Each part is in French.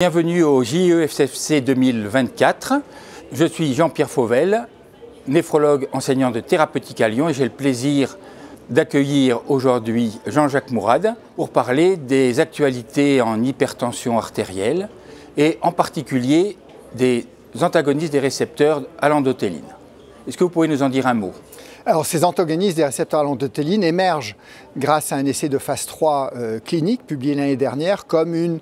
Bienvenue au JEFCFC 2024. Je suis Jean-Pierre Fauvel, néphrologue enseignant de thérapeutique à Lyon et j'ai le plaisir d'accueillir aujourd'hui Jean-Jacques Mourad pour parler des actualités en hypertension artérielle et en particulier des antagonistes des récepteurs à l'endothéline. Est-ce que vous pouvez nous en dire un mot ? Alors, ces antagonistes des récepteurs à l'endothéline émergent grâce à un essai de phase 3 clinique publié l'année dernière comme une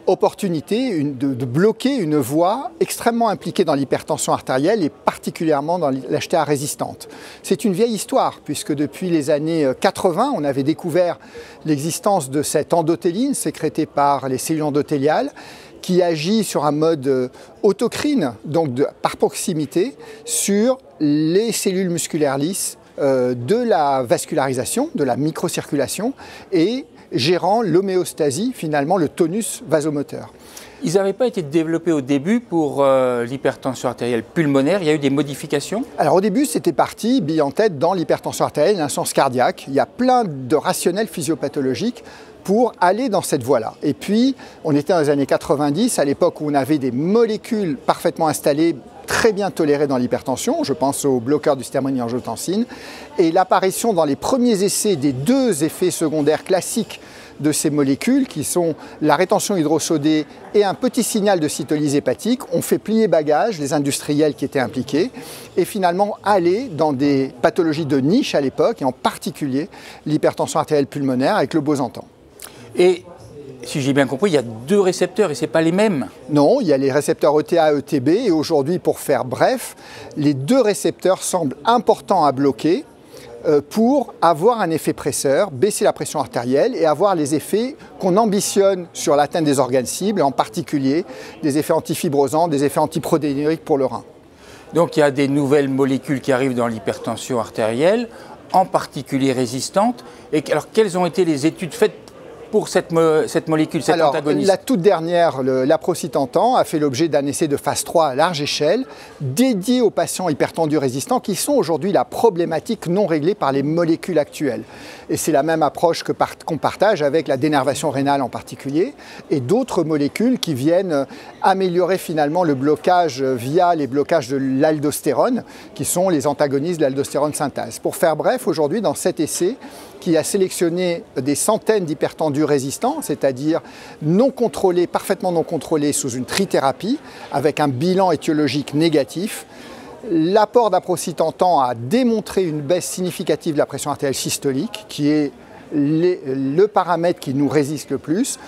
opportunité de bloquer une voie extrêmement impliquée dans l'hypertension artérielle et particulièrement dans l'HTA résistante. C'est une vieille histoire puisque depuis les années 80, on avait découvert l'existence de cette endothéline sécrétée par les cellules endothéliales qui agit sur un mode autocrine, donc par proximité, sur les cellules musculaires lisses de la vascularisation, de la microcirculation et gérant l'homéostasie, finalement le tonus vasomoteur. Ils n'avaient pas été développés au début pour l'hypertension artérielle pulmonaire, il y a eu des modifications? Alors au début c'était parti, bille en tête, dans l'hypertension artérielle, l'insuffisance cardiaque. Il y a plein de rationnels physiopathologiques pour aller dans cette voie-là. Et puis, on était dans les années 90, à l'époque où on avait des molécules parfaitement installées, très bien tolérées dans l'hypertension, je pense aux bloqueurs du système rénine-angiotensine, et l'apparition dans les premiers essais des deux effets secondaires classiques de ces molécules, qui sont la rétention hydrosodée et un petit signal de cytolyse hépatique, ont fait plier bagages les industriels qui étaient impliqués, et finalement aller dans des pathologies de niche à l'époque, et en particulier l'hypertension artérielle pulmonaire avec le bosentan. Et si j'ai bien compris, il y a deux récepteurs et ce n'est pas les mêmes? Non, il y a les récepteurs ETA et ETB et aujourd'hui, pour faire bref, les deux récepteurs semblent importants à bloquer pour avoir un effet presseur, baisser la pression artérielle et avoir les effets qu'on ambitionne sur l'atteinte des organes cibles, en particulier des effets antifibrosants, des effets antiprotéinuriques pour le rein. Donc il y a des nouvelles molécules qui arrivent dans l'hypertension artérielle, en particulier résistantes. Et alors quelles ont été les études faites pour cette molécule, cet antagoniste? La toute dernière, l'aprocitantan, a fait l'objet d'un essai de phase 3 à large échelle, dédié aux patients hypertendus résistants, qui sont aujourd'hui la problématique non réglée par les molécules actuelles. Et c'est la même approche qu'on partage avec la dénervation rénale en particulier, et d'autres molécules qui viennent améliorer finalement le blocage via les blocages de l'aldostérone, qui sont les antagonistes de l'aldostérone synthase. Pour faire bref, aujourd'hui, dans cet essai, qui a sélectionné des centaines d'hypertendus résistants, c'est-à-dire non contrôlés, parfaitement non contrôlés sous une trithérapie, avec un bilan étiologique négatif. L'apport d'aprocitantan a démontré une baisse significative de la pression artérielle systolique, qui est le paramètre qui nous résiste le plus,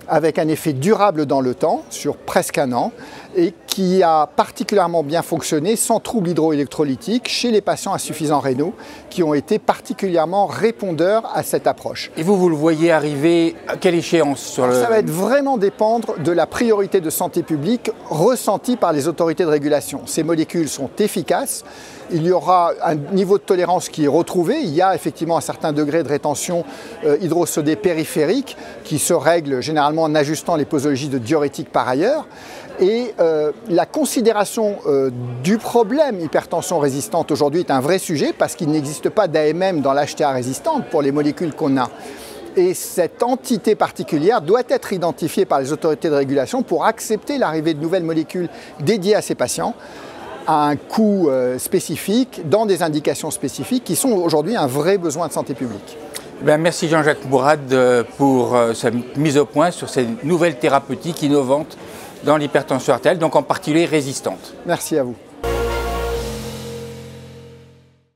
avec un effet durable dans le temps, sur presque un an, et qui a particulièrement bien fonctionné sans troubles hydroélectrolytiques chez les patients insuffisants rénaux, qui ont été particulièrement répondeurs à cette approche. Et vous le voyez arriver à quelle échéance Ça va être vraiment dépendre de la priorité de santé publique ressentie par les autorités de régulation. Ces molécules sont efficaces. Il y aura un niveau de tolérance qui est retrouvé. Il y a effectivement un certain degré de rétention hydrosodée périphérique qui se règle généralement en ajustant les posologies de diurétiques par ailleurs. Et la considération du problème hypertension résistante aujourd'hui est un vrai sujet parce qu'il n'existe pas d'AMM dans l'HTA résistante pour les molécules qu'on a. Et cette entité particulière doit être identifiée par les autorités de régulation pour accepter l'arrivée de nouvelles molécules dédiées à ces patients à un coût spécifique, dans des indications spécifiques qui sont aujourd'hui un vrai besoin de santé publique. Merci Jean-Jacques Mourad pour cette mise au point sur ces nouvelles thérapeutiques innovantes dans l'hypertension artérielle, donc en particulier résistantes. Merci à vous.